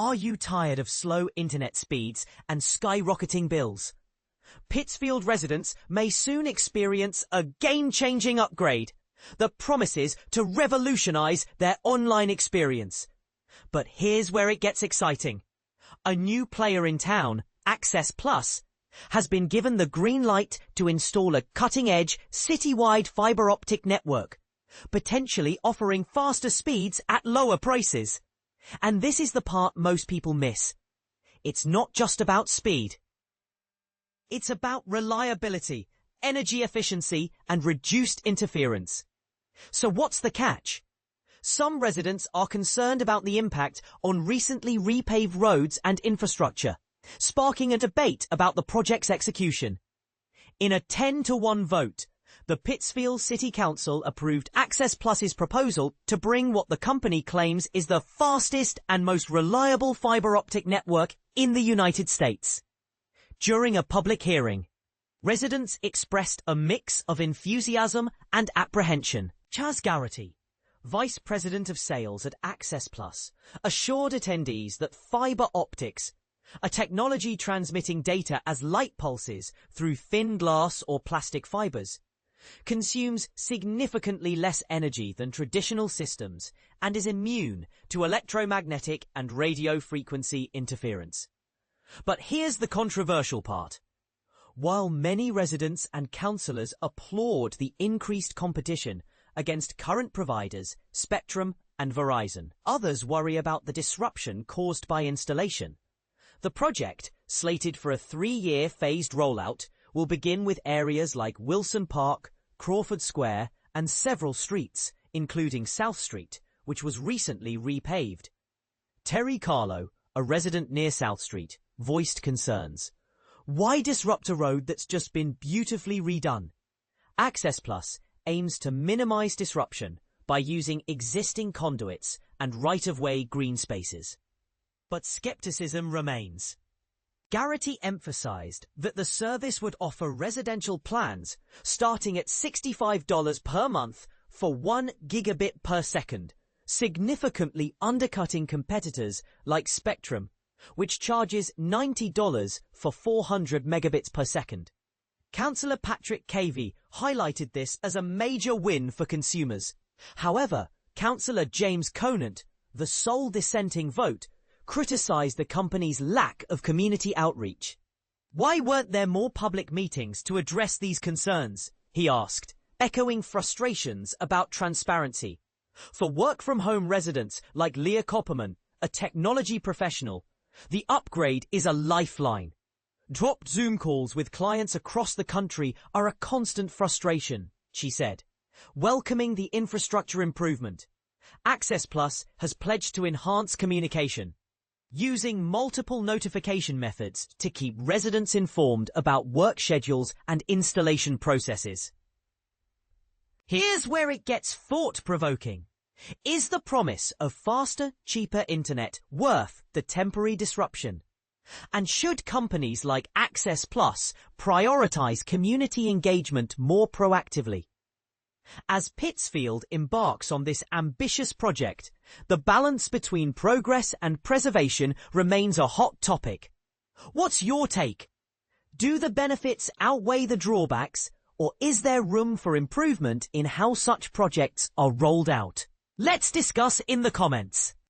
Are you tired of slow internet speeds and skyrocketing bills? Pittsfield residents may soon experience a game-changing upgrade that promises to revolutionize their online experience. But here's where it gets exciting. A new player in town, AccessPlus, has been given the green light to install a cutting-edge, citywide fiber-optic network, potentially offering faster speeds at lower prices. And this is the part most people miss. It's not just about speed. It's about reliability, energy efficiency, and reduced interference. So what's the catch? Some residents are concerned about the impact on recently repaved roads and infrastructure, sparking a debate about the project's execution. In a 10-to-1 vote, the Pittsfield City Council approved AccessPlus's proposal to bring what the company claims is the fastest and most reliable fiber-optic network in the United States. During a public hearing, residents expressed a mix of enthusiasm and apprehension. Chaz Garrity, Vice President of Sales at AccessPlus, assured attendees that fiber optics, a technology transmitting data as light pulses through thin glass or plastic fibers, consumes significantly less energy than traditional systems and is immune to electromagnetic and radio frequency interference. But here's the controversial part. While many residents and councillors applaud the increased competition against current providers, Spectrum and Verizon, others worry about the disruption caused by installation. The project, slated for a 3-year phased rollout, will begin with areas like Wilson Park, Crawford Square, and several streets, including South Street, which was recently repaved. Terry Carlo, a resident near South Street, voiced concerns. Why disrupt a road that's just been beautifully redone? AccessPlus aims to minimize disruption by using existing conduits and right-of-way green spaces. But skepticism remains. Garrity emphasized that the service would offer residential plans starting at $65 per month for 1 gigabit per second, significantly undercutting competitors like Spectrum, which charges $90 for 400 megabits per second. Councillor Patrick Cavey highlighted this as a major win for consumers. However, Councillor James Conant, the sole dissenting vote, criticised the company's lack of community outreach. Why weren't there more public meetings to address these concerns? He asked, echoing frustrations about transparency. For work-from-home residents like Leah Copperman, a technology professional, the upgrade is a lifeline. Dropped Zoom calls with clients across the country are a constant frustration, she said, welcoming the infrastructure improvement. AccessPlus has pledged to enhance communication, using multiple notification methods to keep residents informed about work schedules and installation processes. Here's where it gets thought-provoking. Is the promise of faster, cheaper internet worth the temporary disruption? And should companies like AccessPlus prioritize community engagement more proactively? As Pittsfield embarks on this ambitious project, the balance between progress and preservation remains a hot topic. What's your take? Do the benefits outweigh the drawbacks, or is there room for improvement in how such projects are rolled out? Let's discuss in the comments.